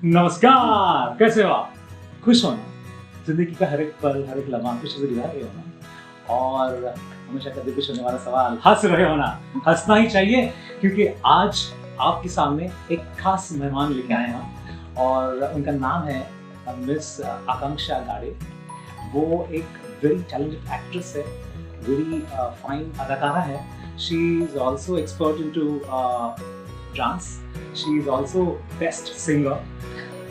नमस्कार, कैसे हो आप? खुश हो ना? जिंदगी का हर एक पल, हर एक लम्हा खुशी से गुजार रहे हो ना? और हमेशा कभी कुछ होने वाला सवाल, हंस रहे हो ना? हंसना ही चाहिए, क्योंकि आज आपके सामने एक खास मेहमान लेके आए हैं और उनका नाम है मिस आकांक्षा गाडे। वो एक वेरी टैलेंटेड एक्ट्रेस है, वेरी फाइन अदाकारा है। She is also expert into dance, she is also best singer.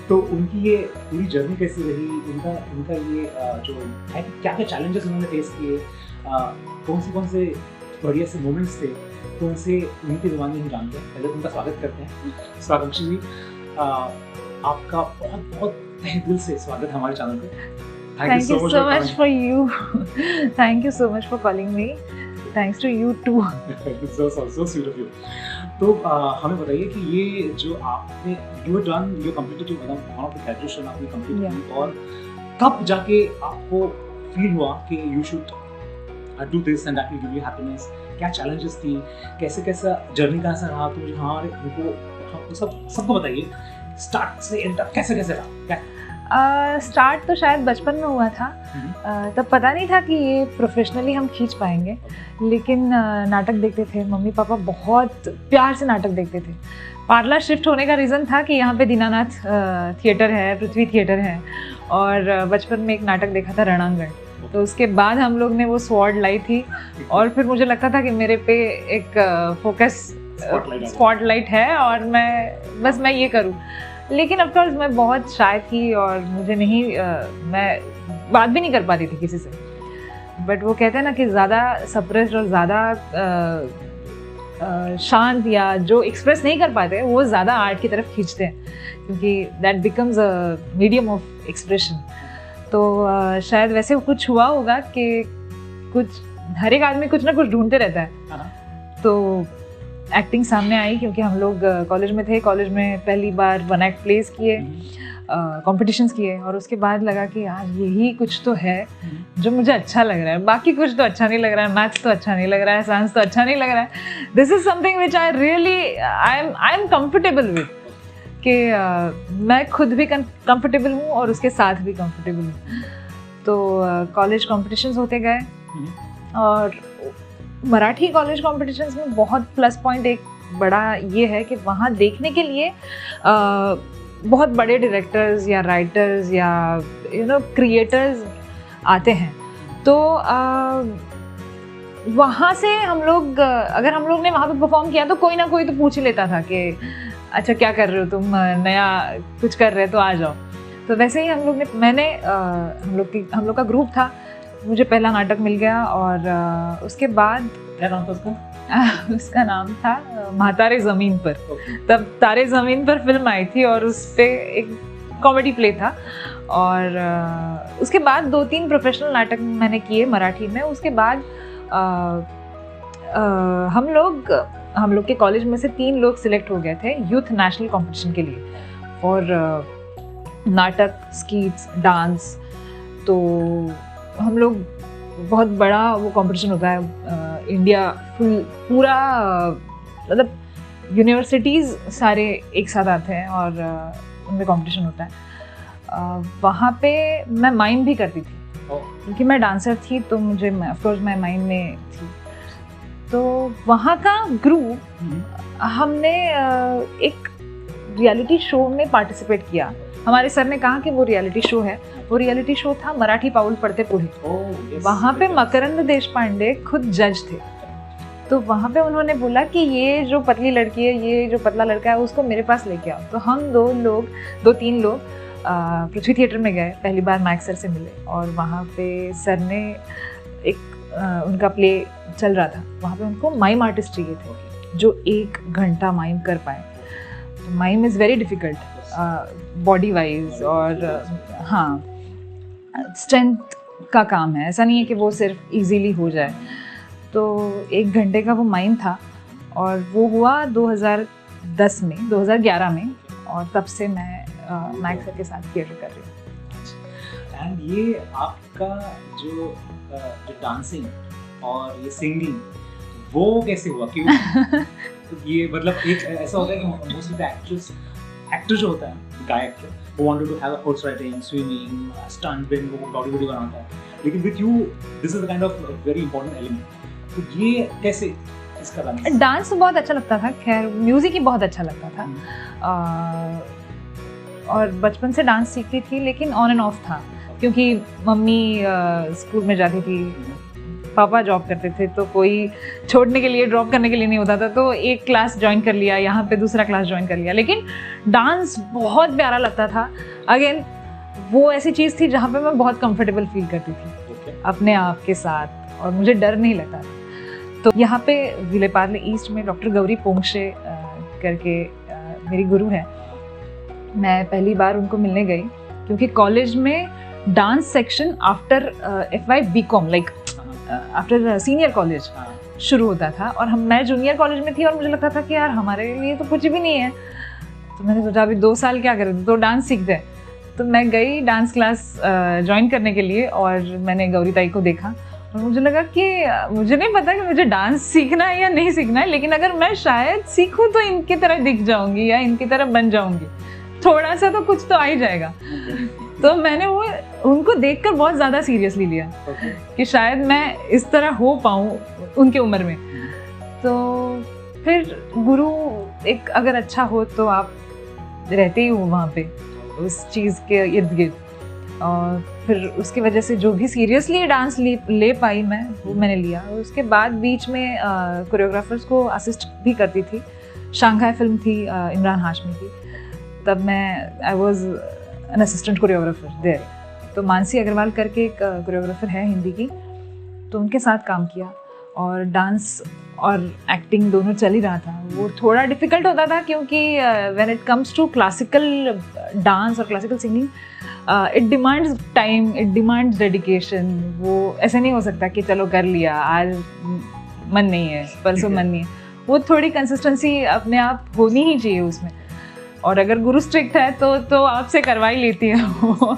तो उनकी ये पूरी जर्नी कैसी रही, उनका ये जो है कि क्या क्या चैलेंजेस उन्होंने फेस किए, कौन से बढ़िया से मोमेंट्स थे, तो उनसे उनकी ज़ुबान में हम जानते हैं। पहले उनका स्वागत करते हैं। स्वागत जी, आपका बहुत बहुत तहे दिल से स्वागत हमारे चैनल पे। Thank you so much for you. Thank you so much for calling me. Thanks to you too. so sweet of you. तो हमें बताइए कि ये जो आपने you completed one of the graduation आपने complete की, और कब जाके आपको फील हुआ कि you should do this and that will give you happiness? क्या challenges थी, कैसा जर्नी का ऐसा रहा? तो मुझे हमारे हमको सबको बताइए, स्टार्ट से एंड तक कैसे रहा क्या? स्टार्ट तो शायद बचपन में हुआ था। तब पता नहीं था कि ये प्रोफेशनली हम खींच पाएंगे, लेकिन नाटक देखते थे। मम्मी पापा बहुत प्यार से नाटक देखते थे। पार्ला शिफ्ट होने का रीज़न था कि यहाँ पे दीनानाथ थिएटर है, पृथ्वी थिएटर है, और बचपन में एक नाटक देखा था रणांगण। तो उसके बाद हम लोग ने वो स्वॉर्ड लाई थी, और फिर मुझे लगता था कि मेरे पे एक फोकस स्पॉटलाइट है और मैं ये करूँ। लेकिन ऑफ कोर्स मैं बहुत शाय थी और मुझे नहीं मैं बात भी नहीं कर पाती थी किसी से। बट वो कहते हैं ना कि ज़्यादा सप्रेस्ड और ज़्यादा शांत या जो एक्सप्रेस नहीं कर पाते वो ज़्यादा आर्ट की तरफ खींचते हैं, क्योंकि that becomes a medium of expression. तो शायद वैसे कुछ हुआ होगा कि कुछ हर एक आदमी कुछ ना कुछ ढूंढते रहता है। तो एक्टिंग सामने आई, क्योंकि हम लोग कॉलेज में थे। कॉलेज में पहली बार वन एक्ट प्लेस किए, कॉम्पिटिशन्स किए, और उसके बाद लगा कि यार यही कुछ तो है जो मुझे अच्छा लग रहा है। बाकी कुछ तो अच्छा नहीं लग रहा है, मैथ्स तो अच्छा नहीं लग रहा है, साइंस तो अच्छा नहीं लग रहा है। This is something which I am comfortable with, कि मैं खुद भी कंफर्टेबल हूँ और उसके साथ भी कंफर्टेबल हूँ। तो कॉलेज कॉम्पिटिशन्स होते गए, और मराठी कॉलेज कॉम्पिटिशन्स में बहुत प्लस पॉइंट एक बड़ा ये है कि वहाँ देखने के लिए बहुत बड़े डायरेक्टर्स या राइटर्स या क्रिएटर्स आते हैं। तो वहाँ से हम लोग, अगर हम लोग ने वहाँ पे परफॉर्म किया तो कोई ना कोई तो पूछ ही लेता था कि अच्छा क्या कर रहे हो तुम, नया कुछ कर रहे हो तो आ जाओ। तो वैसे ही हम लोग का ग्रुप था। मुझे पहला नाटक मिल गया, और उसके बाद क्या नाम था उसका? उसका नाम था महातारे ज़मीन पर। तब तारे ज़मीन पर फिल्म आई थी, और उस पे एक कॉमेडी प्ले था। और उसके बाद 2-3 प्रोफेशनल नाटक मैंने किए मराठी में। उसके बाद हम लोग के कॉलेज में से 3 लोग सिलेक्ट हो गए थे यूथ नेशनल कंपटीशन के लिए, और नाटक, स्कीट्स, डांस। तो हम लोग बहुत बड़ा वो कंपटीशन होता है, इंडिया पूरा, मतलब यूनिवर्सिटीज़ सारे एक साथ आते हैं और उनमें कंपटीशन होता है। वहाँ पे मैं माइम भी करती थी, क्योंकि मैं डांसर थी, तो मुझे ऑफ कोर्स मैं माइम में थी। तो वहाँ का ग्रुप, हमने एक रियलिटी शो में पार्टिसिपेट किया। हमारे सर ने कहा कि वो रियलिटी शो है। वो रियलिटी शो था मराठी पाऊल पढ़ते पुढे। वहाँ पे मकरंद देशपांडे खुद जज थे। तो वहाँ पे उन्होंने बोला कि ये जो पतली लड़की है, ये जो पतला लड़का है, उसको मेरे पास लेके आओ। तो हम 2-3 लोग पृथ्वी थिएटर में गए। पहली बार मैक्स सर से मिले, और वहाँ पे सर ने उनका प्ले चल रहा था। वहाँ पे उनको माइम आर्टिस्ट चाहिए थे जो 1 घंटा माइम कर पाए। तो mime is very difficult body wise, और हाँ, स्ट्रेंथ का काम है। ऐसा नहीं है कि वो सिर्फ इजीली हो जाए। तो 1 घंटे का वो माइम था, और वो हुआ 2011 में, और तब से मैं मैक्स सर के साथ थिएटर कर रही हूँ। एंड ये आपका जो डांसिंग और ये सिंगिंग, वो कैसे हुआ? क्यों? तो ये मतलब एक ऐसा होता है कि मोस्टली द एक्ट्रेस एक्टर जो होता है, गायक वो wanted to have a horse riding, swimming, stunt win, वो बॉडी बॉडी बनाता है, लेकिन with you this is the kind of very important element. तो ये कैसे इसका बैलेंस? डांस तो बहुत अच्छा लगता था, खैर म्यूजिक ही बहुत अच्छा लगता था। और बचपन से डांस सीखती थी, लेकिन ऑन एंड ऑफ था, क्योंकि मम्मी स्कूल में जाती थी, पापा जॉब करते थे, तो कोई छोड़ने के लिए, ड्रॉप करने के लिए नहीं होता था, तो एक क्लास ज्वाइन कर लिया, यहाँ पे दूसरा क्लास ज्वाइन कर लिया। लेकिन डांस बहुत प्यारा लगता था। अगेन वो ऐसी चीज़ थी जहाँ पे मैं बहुत कंफर्टेबल फील करती थी अपने आप के साथ, और मुझे डर नहीं लगता था। तो यहाँ पे विलेपार्ले ईस्ट में डॉक्टर गौरी पोंक्षे करके मेरी गुरु है। मैं पहली बार उनको मिलने गई क्योंकि कॉलेज में dance section after FY BCom, like after senior college शुरू होता था, और मैं जूनियर कॉलेज में थी, और मुझे लगता था कि यार हमारे लिए तो कुछ भी नहीं है। तो मैंने सोचा अभी 2 साल क्या करें, तो डांस सीखते हैं। तो मैं गई डांस क्लास ज्वाइन करने के लिए, और मैंने गौरी ताई को देखा, और मुझे लगा कि मुझे नहीं पता कि मुझे डांस सीखना है या नहीं सीखना है, लेकिन अगर मैं शायद सीखूं तो इनकी तरह दिख जाऊंगी या इनकी तरह बन जाऊंगी, थोड़ा सा तो कुछ तो आ ही जाएगा। तो मैंने वो उनको देखकर बहुत ज़्यादा सीरियसली लिया कि शायद मैं इस तरह हो पाऊँ उनके उम्र में। तो फिर गुरु एक अगर अच्छा हो तो आप रहते ही हो वहाँ पे उस चीज़ के इर्द गिर्द, और फिर उसकी वजह से जो भी सीरियसली डांस ले पाई मैं, वो मैंने लिया। और उसके बाद बीच में कोरियोग्राफर्स को असिस्ट भी करती थी। शंघाई फिल्म थी इमरान हाशमी की, तब मैं I was an assistant choreographer there. तो मानसी अग्रवाल करके एक कोरियोग्राफर है हिंदी की, तो उनके साथ काम किया, और डांस और एक्टिंग दोनों चल ही रहा था। वो थोड़ा डिफ़िकल्ट होता था क्योंकि when it comes to classical dance और classical singing, it demands time, it demands dedication. वो ऐसे नहीं हो सकता कि चलो कर लिया, आज मन नहीं है, परसों मन नहीं है। वो थोड़ी कंसिस्टेंसी अपने आप होनी ही चाहिए उसमें, और अगर गुरु स्ट्रिक्ट है तो आपसे करवा ही लेती है वो।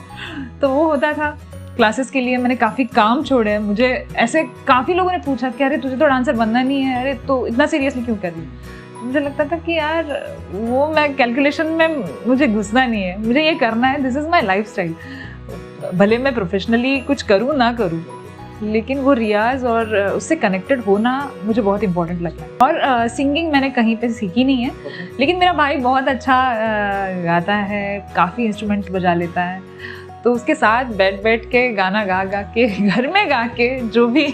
तो वो होता था। क्लासेस के लिए मैंने काफ़ी काम छोड़े। मुझे ऐसे काफ़ी लोगों ने पूछा कि अरे तुझे तो डांसर बनना नहीं है, अरे तो इतना सीरियसली क्यों कर रही है? मुझे लगता था कि यार वो मैं कैलकुलेशन में मुझे घुसना नहीं है, मुझे ये करना है, this is my life style. भले मैं प्रोफेशनली कुछ करूँ ना करूँ, लेकिन वो रियाज और उससे कनेक्टेड होना मुझे बहुत इंपॉर्टेंट लगता है। और सिंगिंग मैंने कहीं पे सीखी नहीं है, लेकिन मेरा भाई बहुत अच्छा गाता है, काफ़ी इंस्ट्रूमेंट बजा लेता है, तो उसके साथ बैठ के गाना गा के, घर में गा के जो भी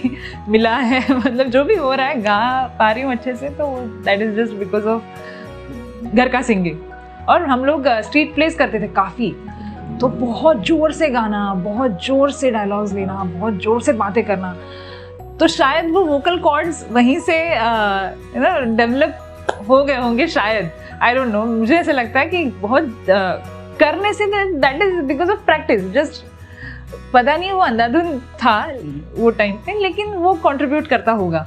मिला है, मतलब जो भी हो रहा है गा पा रही हूँ अच्छे से, तो that is just because of घर का सिंगिंग। और हम लोग स्ट्रीट प्लेस करते थे काफ़ी, तो बहुत ज़ोर से गाना, बहुत ज़ोर से डायलॉग्स लेना, बहुत ज़ोर से बातें करना, तो शायद वो वोकल कॉर्ड्स वहीं से डेवलप हो गए होंगे शायद, आई डोंट नो। मुझे ऐसा लगता है कि बहुत करने say that is because of practice, just पता नहीं वो अंधाधुन था वो टाइम पे, लेकिन वो कंट्रीब्यूट करता होगा।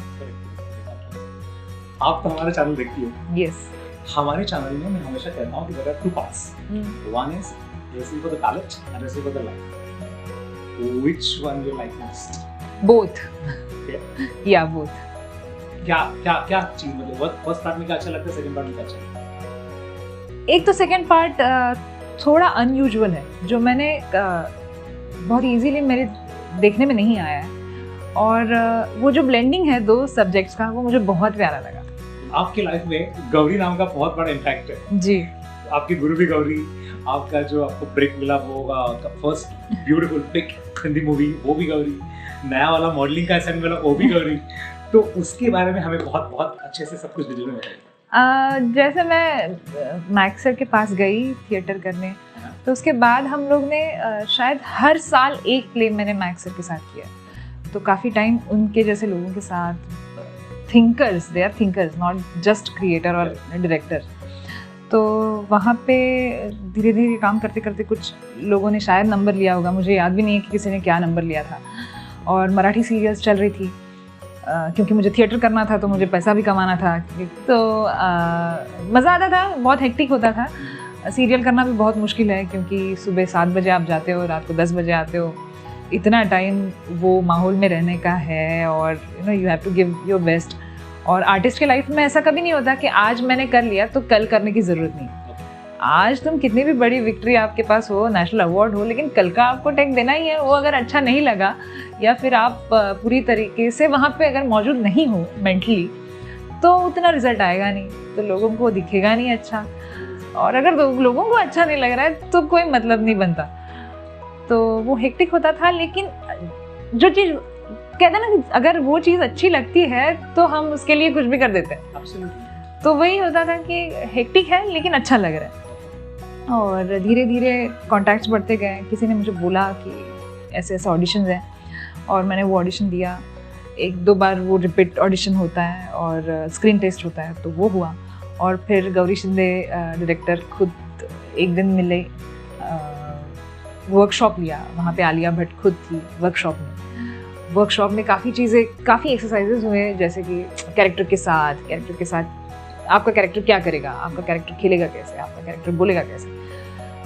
आप तो हमारा चैनल देखती हो। यस। हमारे चैनल में मैं हमेशा कहता हूँ कि there are 2 parts. One is recipe for the palate and recipe for the life. Which one you like most? Both. Yeah, both. क्या चीज, मतलब फर्स्ट पार्ट में क्या अच्छा लगता है, सेकंड पार्ट में क्या अच्छा लगता है? एक तो सेकंड पार्ट थोड़ा अनयूजुअल है, जो मैंने बहुत इजीली मेरे देखने में नहीं आया है, और वो जो ब्लेंडिंग है 2 सब्जेक्ट्स का, वो मुझे बहुत प्यारा लगा। आपकी लाइफ में गौरी नाम का बहुत बड़ा इम्पैक्ट है जी। आपकी गुरु भी गौरी, आपका जो आपको ब्रेक मिला वो होगा, आपका first beautiful pic Hindi movie वो भी गौरी, नया वाला मॉडलिंग का असाइनमेंट मिला वो भी गौरी। तो उसके बारे में हमें बहुत बहुत अच्छे से सब कुछ डिटेल में बताइए। जैसे मैं मैक्स सर के पास गई थिएटर करने, तो उसके बाद हम लोग ने शायद हर साल एक प्ले मैंने मैक्स सर के साथ किया, तो काफ़ी टाइम उनके जैसे लोगों के साथ, thinkers, they are thinkers, not just creator और डायरेक्टर। तो वहाँ पे धीरे धीरे काम करते करते कुछ लोगों ने शायद नंबर लिया होगा, मुझे याद भी नहीं है कि किसी ने क्या नंबर लिया था। और मराठी सीरियल्स चल रही थी, क्योंकि मुझे थिएटर करना था तो मुझे पैसा भी कमाना था, तो मज़ा आता था, बहुत हेक्टिक होता था। सीरियल करना भी बहुत मुश्किल है, क्योंकि सुबह 7 बजे आप जाते हो, रात को 10 बजे आते हो, इतना टाइम वो माहौल में रहने का है, और you have to give your best. और आर्टिस्ट के लाइफ में ऐसा कभी नहीं होता कि आज मैंने कर लिया तो कल करने की ज़रूरत नहीं। आज तुम कितनी भी बड़ी विक्ट्री आपके पास हो, नेशनल अवार्ड हो, लेकिन कल का आपको टेक देना ही है। वो अगर अच्छा नहीं लगा या फिर आप पूरी तरीके से वहाँ पे अगर मौजूद नहीं हो मेंटली, तो उतना रिजल्ट आएगा नहीं, तो लोगों को दिखेगा नहीं अच्छा। और अगर लोगों को अच्छा नहीं लग रहा है तो कोई मतलब नहीं बनता। तो वो हेक्टिक होता था, लेकिन जो चीज़ कहते हैं ना कि अगर वो चीज़ अच्छी लगती है तो हम उसके लिए कुछ भी कर देते हैं। तो वही होता था कि हेक्टिक है लेकिन अच्छा लग रहा है। और धीरे धीरे कॉन्टैक्ट्स बढ़ते गए। किसी ने मुझे बोला कि ऐसे ऐसे ऑडिशंस हैं, और मैंने वो ऑडिशन दिया। 1-2 बार वो रिपीट ऑडिशन होता है और स्क्रीन टेस्ट होता है, तो वो हुआ। और फिर गौरी शिंदे डायरेक्टर खुद एक दिन मिले, वर्कशॉप लिया। वहाँ पे आलिया भट्ट खुद थी वर्कशॉप में काफ़ी चीज़ें, काफ़ी एक्सरसाइजेज हुए, जैसे कि कैरेक्टर के साथ आपका कैरेक्टर क्या करेगा, आपका कैरेक्टर खेलेगा कैसे, आपका कैरेक्टर बोलेगा कैसे।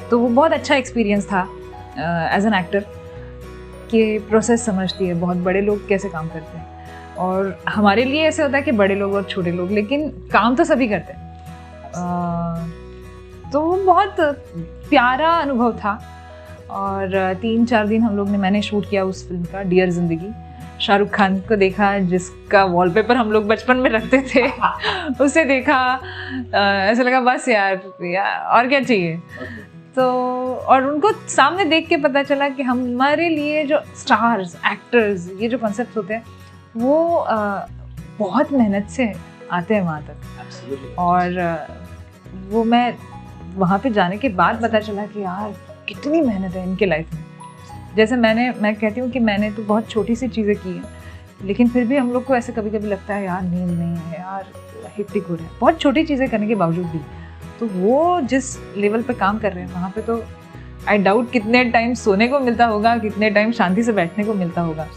तो वो बहुत अच्छा एक्सपीरियंस था एज एन एक्टर, कि प्रोसेस समझती है बहुत बड़े लोग कैसे काम करते हैं। और हमारे लिए ऐसे होता है कि बड़े लोग और छोटे लोग, लेकिन काम तो सभी करते हैं। तो वो बहुत प्यारा अनुभव था। और 3-4 दिन मैंने शूट किया उस फिल्म का, डियर जिंदगी। शाहरुख खान को देखा, जिसका वॉलपेपर हम लोग बचपन में रखते थे उसे देखा, ऐसा लगा बस यार और क्या चाहिए। तो और उनको सामने देख के पता चला कि हमारे लिए जो स्टार्स, एक्टर्स, ये जो कॉन्सेप्ट होते हैं वो बहुत मेहनत से आते हैं वहाँ तक। और वो मैं वहाँ पे जाने के बाद पता चला कि यार कितनी मेहनत है इनके लाइफ में। जैसे मैं कहती हूँ कि मैंने तो बहुत छोटी सी चीज़ें की हैं, लेकिन फिर भी हम लोग को ऐसे कभी कभी लगता है यार नींद नहीं है, यार हेक्टिक हो रहा है, बहुत छोटी चीज़ें करने के बावजूद भी। तो वो जिस लेवल पे काम कर रहे हैं वहाँ पे, तो आई डाउट कितने टाइम सोने को मिलता होगा, कितने टाइम शांति से बैठने को मिलता होगा।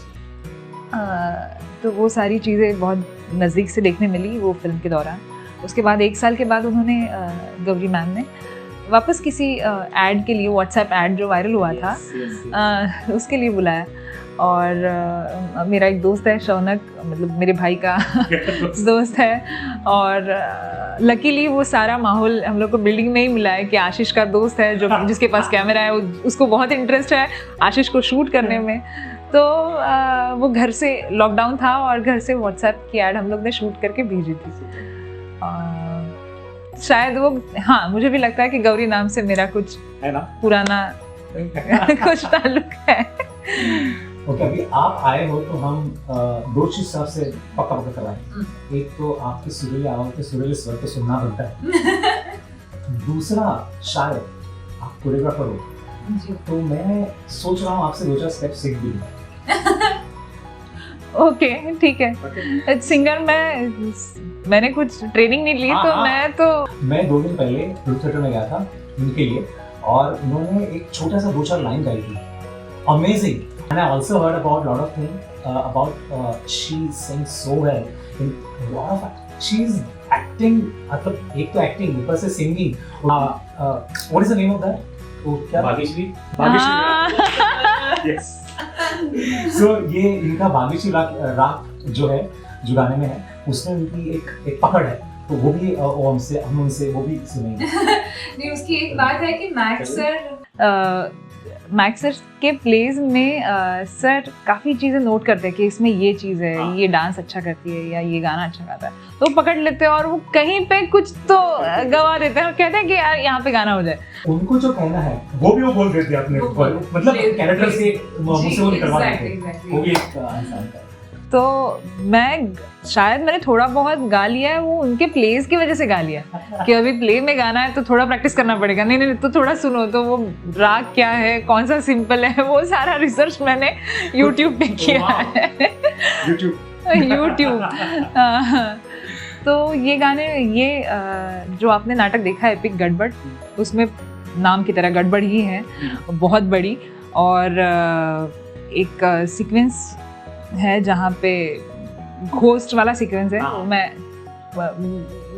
तो वो सारी चीज़ें बहुत नज़दीक से देखने मिली वो फिल्म के दौरान। उसके बाद 1 साल के बाद उन्होंने गौरी मैम ने वापस किसी ऐड के लिए, व्हाट्सएप ऐड जो वायरल हुआ था, उसके लिए बुलाया। और मेरा एक दोस्त है शौनक, मतलब मेरे भाई का दोस्त है। और लकीली वो सारा माहौल हम लोग को बिल्डिंग में ही मिला है कि आशीष का दोस्त है जो जिसके पास कैमरा है, उसको बहुत इंटरेस्ट है आशीष को शूट करने में। तो वो घर से, लॉकडाउन था और घर से व्हाट्सएप की ऐड हम लोग ने शूट करके भेजी थी। शायद वो, हाँ मुझे भी लगता है कि गौरी नाम से मेरा कुछ है ना पुराना कुछ ताल्लुक है। ओके, अभी आप आए हो तो हम 2 चीज आपसे पक्का करवाएं। एक तो आपकी सुरीली आवाज के सुरीले स्वर तो सुनना बनता है। दूसरा, शायद आप कोरियोग्राफर हो, तो मैं सोच रहा हूँ आपसे 2-4 स्टेप सीख भी लूं। ओके, ठीक है। सिंगर मैंने कुछ ट्रेनिंग नहीं ली, तो मैं 2 दिन पहले फिल्म थिएटर में गया था इनके लिए, और उन्होंने एक छोटा सा 2-4 लाइन गाई थी, amazing. And I also heard about lot of thing about she sings so well in lot of, she is acting, मतलब एक तो एक्टिंग, ऊपर से singing. What is the name of that? वो क्या? भाग्यश्री। यस। सो ये इनका भाग्यश्री राग जो है, जो गाने में है, उसमें उनकी एक पकड़ है, तो वो भी हम उनसे वो भी सुनेंगे। नहीं, उसकी एक बात है कि मैक्स सर के प्लेज में सर काफ़ी चीज़ें नोट करते हैं कि इसमें ये चीज़ है, ये डांस अच्छा करती है या ये गाना अच्छा गाता है, तो पकड़ लेते हैं और वो कहीं पे कुछ तो गवा देते हैं और कहते हैं कि यार यहाँ पे गाना हो जाए। उनको जो कहना है वो भी वो बोल देते हैं अपने, मतलब कैरेक्टर से मुझसे वो निकलवा देते हैं। वो भी एक इंसान का। तो मैंने थोड़ा बहुत गा लिया है, वो उनके प्लेस की वजह से गा लिया कि अभी प्ले में गाना है तो थोड़ा प्रैक्टिस करना पड़ेगा। नहीं तो थोड़ा सुनो, तो वो राग क्या है, कौन सा सिंपल है, वो सारा रिसर्च मैंने YouTube पे किया है। YouTube। तो ये गाने, ये जो आपने नाटक देखा है एपिक गड़बड़, उसमें नाम की तरह गड़बड़ ही है, बहुत बड़ी। और एक सीक्वेंस है जहाँ पे घोस्ट वाला सीक्वेंस है,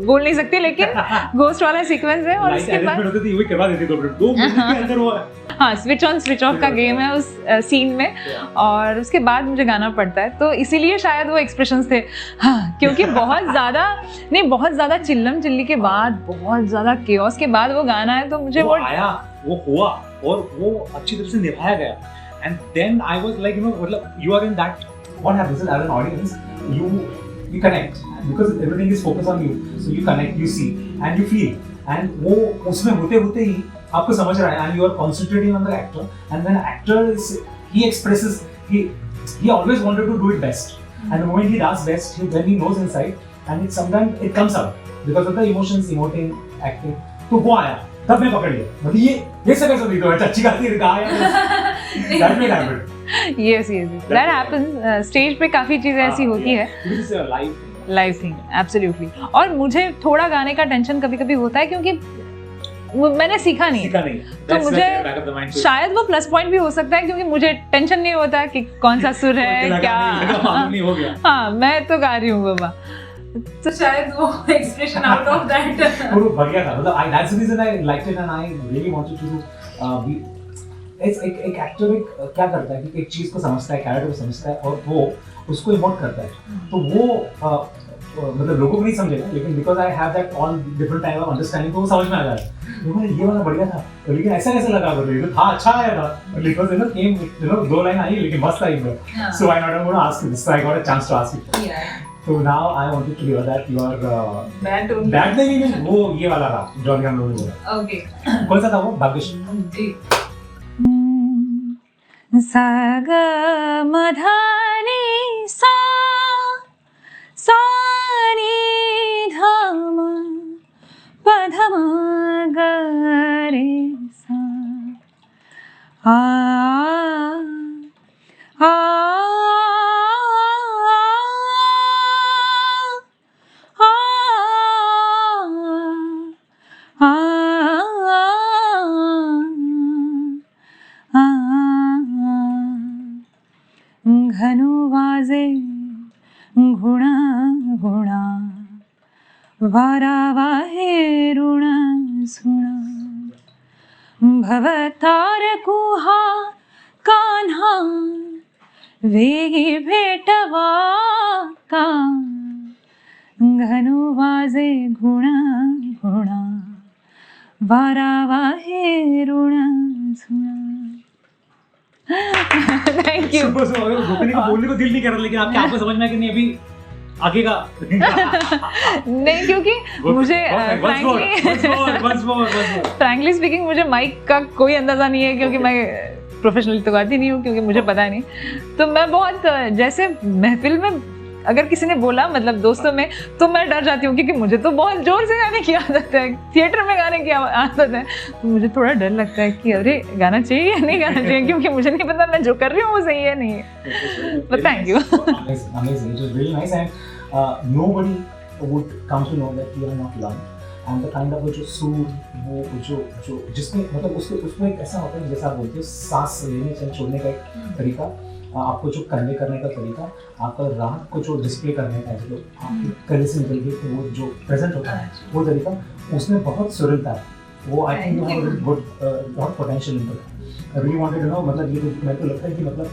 बोल नहीं सकती, लेकिन घोस्ट वाला सीक्वेंस है। और उसके बाद होती थी, वही करवा देते 2 मिनट के अंदर वो हाँ स्विच ऑन स्विच ऑफ का गेम है उस सीन में। और उसके बाद मुझे गाना पड़ता है, तो इसीलिए शायद वो एक्सप्रेशंस थे। हाँ, क्योंकि बहुत ज़्यादा चिल्लम चिल्ली के बाद, बहुत ज़्यादा केओस के बाद वो गाना है, तो मुझे वो आया, वो हुआ और वो अच्छी तरह से निभाया गया। And then I was like मतलब you are in that, what happens as an audience, you connect because everything is focused on you, so you connect, you see and you feel, and वो उसमें होते ही आपको समझ रहा है, and you are concentrating on the actor, and when actor is, he expresses, he always wanted to do it best, and the moment he does best, when he knows inside, and it sometimes it comes out because of the emotions, emoting, acting, तो वो आया तब मैं पकड़ लिया, मतलब ये सब कैसे नहीं तो अच्छी गाती है गाया, that may happen. yes that happens stage पे काफी चीजें ऐसी होती है, लाइव थिंग एब्सोल्युटली। और मुझे थोड़ा गाने का टेंशन कभी कभी होता है, क्योंकि मैंने सीखा नहीं तो मुझे शायद वो प्लस पॉइंट भी हो सकता है, क्योंकि मुझे टेंशन नहीं होता कि कौन सा सुर है क्या। हाँ मैं तो गा रही हूँ बाबा, तो शायद वो एक्सप्रेशन आउट ऑफ दैट वो बढ़िया था, मतलब that's the reason I liked it and I really wanted to be एक एक्टर क्या करता है कि एक चीज को समझता है, कैरेक्टर को समझता है और वो उसको इमोट करता है, तो वो मतलब लोगों को नहीं समझेगा, लेकिन because I have that all different type of understanding, तो वो समझ में आ जाता है। तो मैंने ये वाला बढ़िया था, तो लेकिन ऐसा कैसे लगा बोले, तो था अच्छा आया था, बिकॉज केम 2 लाइन आई लेकिन मस्त आई, so I not gonna ask this, so I got a chance to ask it. तो now I wanted to hear that you are that नहीं वो ये वाला रहा जॉनी हम लोगों ने बोला। ओके कौन सा था वो? भाग्यश्री जी। सा ग म ध नि सा सा नि ध म प ध म ग रे सा आ आ घनु वाजे घुणा घुणा वारा वाहे ऋणा सुणा भवतार कुहा कान्हा वेगी भेटवा का घनु वाजे घुणा घुणा वारा वाहे ऋणा सुणा। Thank you. बोलने को दिल नहीं कर रहा, लेकिन आपको समझ में आया कि नहीं अभी आगे का नहीं, क्योंकि मुझे फ्रैंकली स्पीकिंग मुझे माइक का कोई अंदाजा नहीं है, क्योंकि मैं प्रोफेशनली तो गाती नहीं हूँ, क्योंकि मुझे पता नहीं। तो मैं बहुत जैसे महफिल में अगर किसी ने बोला, मतलब दोस्तों में, तो मैं डर जाती हूँ, क्योंकि मुझे तो बहुत जोर से गाने की आदत है, थिएटर में गाने की आदत है, तो मुझे थोड़ा डर लगता है कि अरे गाना चाहिए या नहीं गाना चाहिए, क्योंकि मुझे नहीं पता मैं जो कर रही हूँ वो सही है नहीं है। But thank you. Amazing. It was really nice, and nobody would come to know that you are not loved. And the kind of जो सूर, वो जो जिसमें मतलब उसमें एक ऐसा होता है जैसा आप बोलते हो, सांस लेने से छोड़ने का एक तरीका, आपको जो कन्वे करने का तरीका, आपका राग को जो डिस्प्ले करने का जो आपके गले से निकल के तो वो जो प्रेजेंट होता है वो तरीका, उसमें बहुत सुरलता है। वो आई थिंक बहुत potential in that. I really wanted to know, मतलब ये तो मेरे को लगता है कि मतलब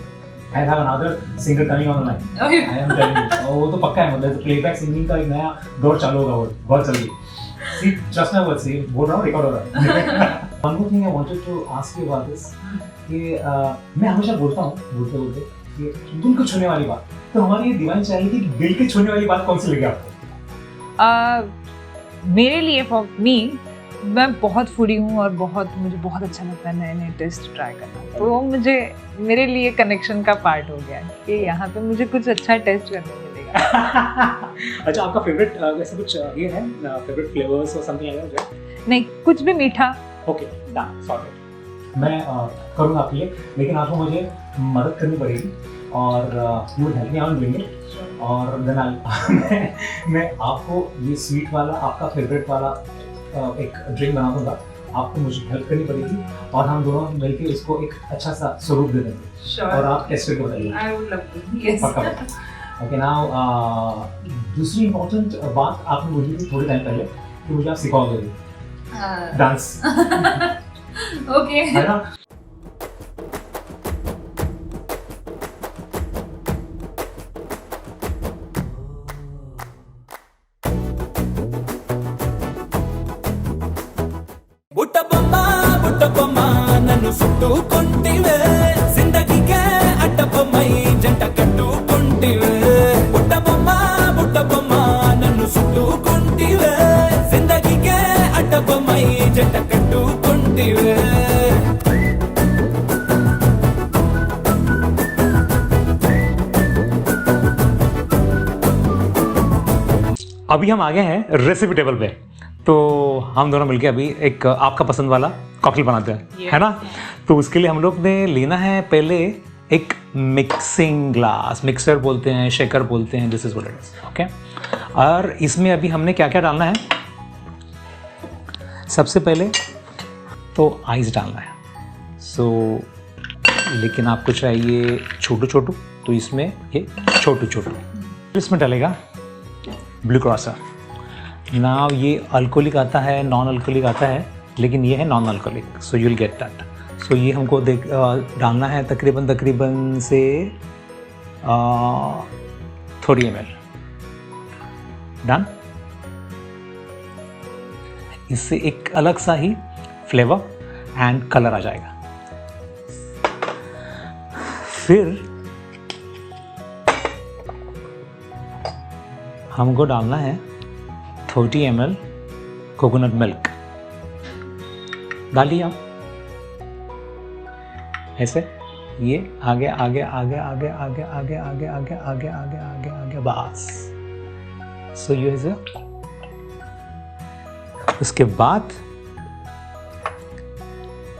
I have another singer coming on the line. I am telling you, वो तो पक्का है, मतलब प्लेबैक सिंगिंग का एक नया दौर चालू होगा, वो बहुत जल्दी। See, just now what say, बोल रहा हूँ, रिकॉर्ड हो रहा है। One more thing I wanted to ask you about this, कि मैं हमेशा बोलता हूँ बोलते कि दिल को छूने वाली बात, तो हमारी ये डिवाइन चैनल की दिल के छूने वाली बात कौन सी लगी आपको? मेरे लिए फॉर मी, मैं बहुत फूडी हूँ और मुझे बहुत अच्छा लगता है नए नए टेस्ट ट्राई करना, तो वो मेरे लिए कनेक्शन का पार्ट हो गया कि यहाँ पे मुझे कुछ अच्छा टेस्ट करने मिलेगा। अच्छा, आपका फेवरेट वैसे कुछ ये है फेवरेट फ्लेवर्स और समथिंग लाइक दैट? नहीं, कुछ भी मीठा। Okay, done, sorted. मैं करूँगा आपके लिए, लेकिन आपको मुझे मदद करनी पड़ेगी और you would help me out doing it, और देन मैं आपको ये स्वीट वाला आपका फेवरेट वाला एक ड्रिंक बना दूंगा, आपको मुझे हेल्प करनी पड़ेगी और हम दोनों मिलकर इसको एक अच्छा सा स्वरूप दे देंगे। और आप टेस्ट करके बताइए। I would love to. Yes. Okay now दूसरी इम्पोर्टेंट बात आपने बोली थी थोड़े टाइम पहले कि मुझे आप सिखाओगे डांस, ओके है ना? బుట్ట బొమ్మ నన్ను చుట్టుకుంటివే జిందగీకే అడ్డబొమ్మై జంట కట్టుకుంటివే బుట్ట బొమ్మ నన్ను చుట్టుకుంటివే జిందగీకే అడ్డబొమ్మై జంట కట్టుకుంటివే अभी हम आ गए हैं रेसिपी टेबल पे, तो हम दोनों मिलके अभी एक आपका पसंद वाला कॉकटेल बनाते हैं, है ना? तो उसके लिए हम लोग ने लेना है पहले एक मिक्सिंग ग्लास, मिक्सर बोलते हैं, शेकर बोलते हैं, this is what it is, okay? और इसमें अभी हमने क्या क्या डालना है? सबसे पहले तो आइस डालना है, सो लेकिन आपको चाहिए छोटू छोटू, तो इसमें ये छोटू छोटू इसमें डालेगा ब्लू क्रॉसर। नाउ ये अल्कोहलिक आता है, नॉन अल्कोहलिक आता है, लेकिन ये है non alcoholic, so you will get that. So ये हमको डालना है तकरीबन से 30 ml। डन। इससे एक अलग सा ही फ्लेवर एंड कलर आ जाएगा। फिर हमको डालना है 30 ml कोकोनट मिल्क। डालिए आप ऐसे, ये आगे आगे आगे आगे आगे आगे आगे आगे आगे आगे आगे आगे बस। सो ये है। उसके बाद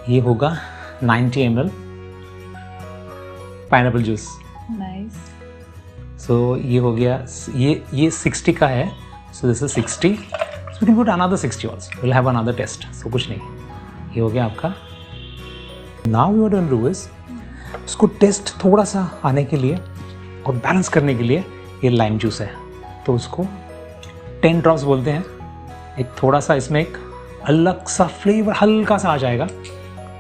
ये होगा 90 ml pineapple juice. Nice. So ये हो गया, ये 60 का है, so this is 60, so we can put another 60 also, will have another taste. So कुछ नहीं, ये हो गया आपका। Now we are going to do is, उसको टेस्ट थोड़ा सा आने के लिए और बैलेंस करने के लिए ये लाइम जूस है, तो उसको 10 ड्रॉप्स बोलते हैं। एक थोड़ा सा इसमें एक अलग सा फ्लेवर हल्का सा आ जाएगा,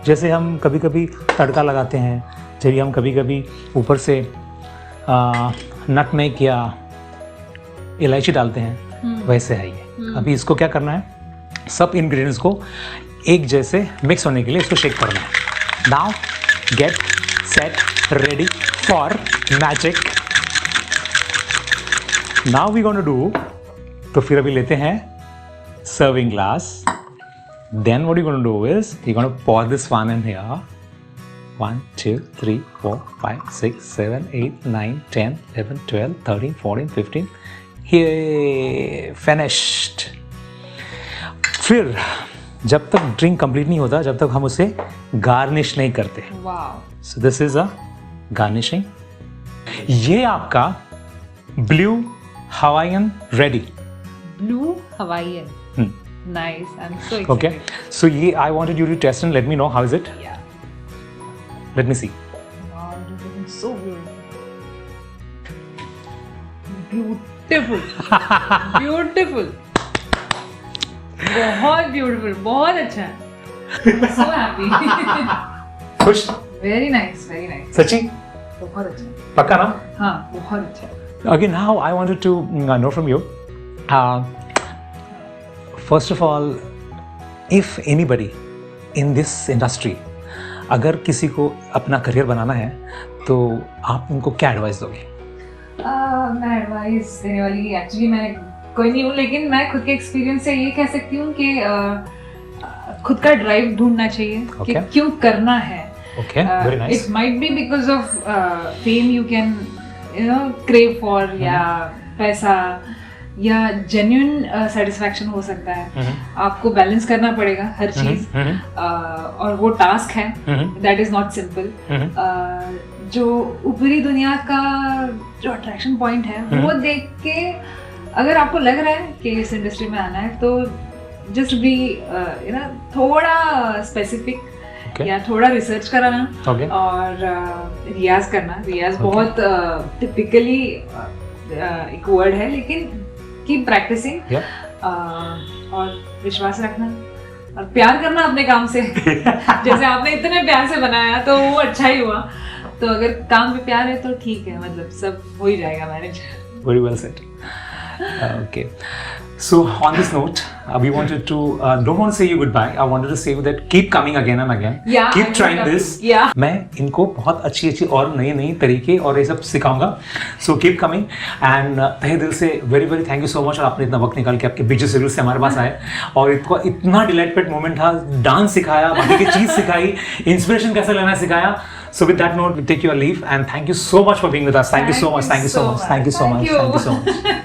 जैसे हम कभी कभी तड़का लगाते हैं, जब हम कभी कभी ऊपर से नटमेग या इलायची डालते हैं, वैसे है ये। अभी इसको क्या करना है, सब इंग्रेडिएंट्स को एक जैसे मिक्स होने के लिए इसको शेक करना है। Now get set ready for magic. Now we gonna do, तो फिर अभी लेते हैं serving glass. Then what you gonna do is you gonna pour this one in here. 1 2 3 4 5 6 7 8 9 10 11 12 13 14 15 here finished। फिर जब तक ड्रिंक कंप्लीट नहीं होता, जब तक हम उसे गार्निश नहीं करते। Wow. So this is a garnishing. ये आपका blue Hawaiian ready. Blue Hawaiian. Nice, I am so okay, excited. So ये I wanted you to taste and let me know how is it. Yeah. Let me see. Wow, this is looking so beautiful. Beautiful. बहुत beautiful, बहुत अच्छा है। So happy. खुश? Very nice, very nice. सच्ची? बहुत अच्छा। पक्का ना? हाँ, बहुत अच्छा। Okay, now I wanted to know from you. First of all, if anybody in this industry, अगर किसी को अपना करियर बनाना है, तो आप उनको क्या एडवाइस दोगे? मैं एडवाइस देने वाली एक्चुअली मैं कोई नहीं हूँ, लेकिन मैं खुद के एक्सपीरियंस से ये कह सकती हूँ कि खुद का ड्राइव ढूंढना चाहिए कि क्यों करना है। Okay, very nice. It might be because of fame you can, crave for, या पैसा या जेन्युइन सेटिस्फैक्शन हो सकता है। आपको बैलेंस करना पड़ेगा हर चीज, और वो टास्क है, दैट इज नॉट सिंपल। जो ऊपरी दुनिया का जो अट्रैक्शन पॉइंट है, वो देख के अगर आपको लग रहा है कि इस इंडस्ट्री में आना है, तो जस्ट बी थोड़ा स्पेसिफिक या थोड़ा रिसर्च कराना और रियाज करना। रियाज बहुत टिपिकली एक वर्ड है, लेकिन कीप प्रैक्टिसिंग Yeah. और विश्वास रखना और प्यार करना अपने काम से। जैसे आपने इतने प्यार से बनाया तो वो अच्छा ही हुआ, तो अगर काम में प्यार है तो ठीक है, मतलब सब हो ही जाएगा manage. Very well said. Okay. So on this note, we wanted to don't want to say you goodbye. I wanted to say you that keep coming again and again. Yeah, Keep I will trying come. this. Yeah. मैं इनको बहुत अच्छी और नई तरीके और ये सब सिखाऊंगा. So keep coming and तहे दिल से very thank you so much. और आपने इतना वक्त निकाल के आपके बिजी शेड्यूल से हमारे पास आए और इतना डिलाइटफुल मोमेंट था. डांस सिखाया, बाकी की चीज सिखाई, इंस्पिरेशन कैसे लेना सिखाया. So with that note, we take your leave and thank you so much for being with us. Thank you so much. Thank you so much. Thank you so much. Thank you so much.